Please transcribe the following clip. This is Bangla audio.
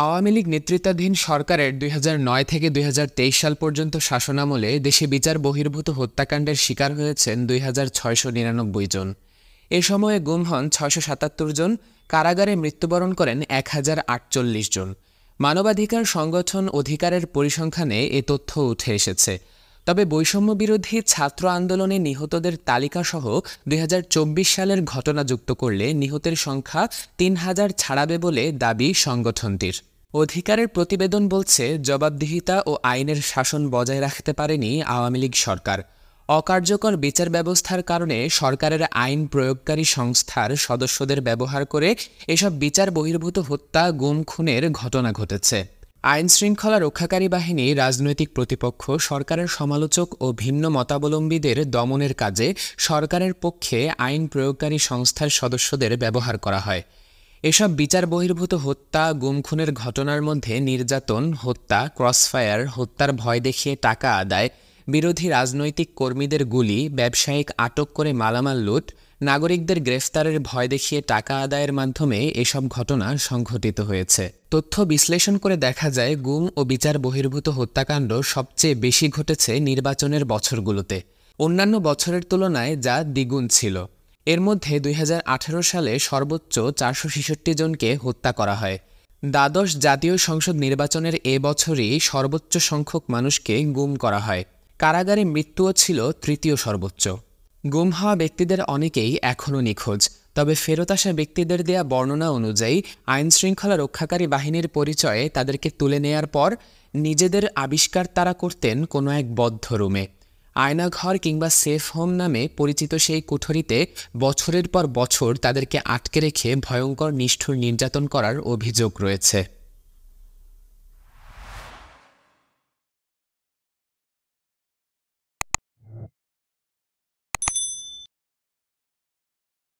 আওয়ামী লীগ নেতৃত্বাধীন সরকারের ২০০৯ থেকে ২০২৩ সাল পর্যন্ত শাসনামলে দেশে বিচার বহির্ভূত হত্যাকাণ্ডের শিকার হয়েছেন ২৬৯৯ জন। এ সময়ে গুম হন ৬৭৭ জন, কারাগারে মৃত্যুবরণ করেন ১০৪৮ জন। মানবাধিকার সংগঠন অধিকারের পরিসংখ্যানে এ তথ্য উঠে এসেছে। তবে বৈষম্যবিরোধী ছাত্র আন্দোলনে নিহতদের তালিকাসহ ২০২৪ সালের ঘটনা যুক্ত করলে নিহতের সংখ্যা ৩,০০০ ছাড়াবে বলে দাবি সংগঠনটির। অধিকারের প্রতিবেদন বলছে, জবাবদিহিতা ও আইনের শাসন বজায় রাখতে পারেনি আওয়ামী লীগ সরকার। অকার্যকর বিচার ব্যবস্থার কারণে সরকারের আইন প্রয়োগকারী সংস্থার সদস্যদের ব্যবহার করে এসব বিচার বহির্ভূত হত্যা, গুম, খুনের ঘটনা ঘটেছে। আইনশৃঙ্খলা রক্ষাকারী বাহিনী, রাজনৈতিক প্রতিপক্ষ, সরকারের সমালোচক ও ভিন্ন মতাবলম্বীদের দমনের কাজে সরকারের পক্ষে আইন প্রয়োগকারী সংস্থার সদস্যদের ব্যবহার করা হয়। এসব বিচার বহির্ভূত হত্যা, গুম, খুনের ঘটনার মধ্যে নির্যাতন, হত্যা, ক্রসফায়ার, হত্যার ভয় দেখিয়ে টাকা আদায়, বিরোধী রাজনৈতিক কর্মীদের গুলি, ব্যবসায়িক আটক করে মালামাল লুট, নাগরিকদের গ্রেফতারের ভয় দেখিয়ে টাকা আদায়ের মাধ্যমে এসব ঘটনা সংঘটিত হয়েছে। তথ্য বিশ্লেষণ করে দেখা যায়, গুম ও বিচার বহির্ভূত হত্যাকাণ্ড সবচেয়ে বেশি ঘটেছে নির্বাচনের বছরগুলোতে। অন্যান্য বছরের তুলনায় যা দ্বিগুণ ছিল। এর মধ্যে ২০১৮ সালে সর্বোচ্চ ৪৬৬ জনকে হত্যা করা হয়। দ্বাদশ জাতীয় সংসদ নির্বাচনের এ বছরই সর্বোচ্চ সংখ্যক মানুষকে গুম করা হয়। কারাগারে মৃত্যুও ছিল তৃতীয় সর্বোচ্চ। গুম হওয়া ব্যক্তিদের অনেকেই এখনও নিখোঁজ। তবে ফেরত আসা ব্যক্তিদের দেয়া বর্ণনা অনুযায়ী আইনশৃঙ্খলা রক্ষাকারী বাহিনীর পরিচয়ে তাদেরকে তুলে নেয়ার পর নিজেদের আবিষ্কার তারা করতেন কোনো এক বদ্ধ রুমে। আয়নাঘর কিংবা সেফ হোম নামে পরিচিত সেই কুঠরিতে বছরের পর বছর তাদেরকে আটকে রেখে ভয়ঙ্কর নিষ্ঠুর নির্যাতন করার অভিযোগ রয়েছে।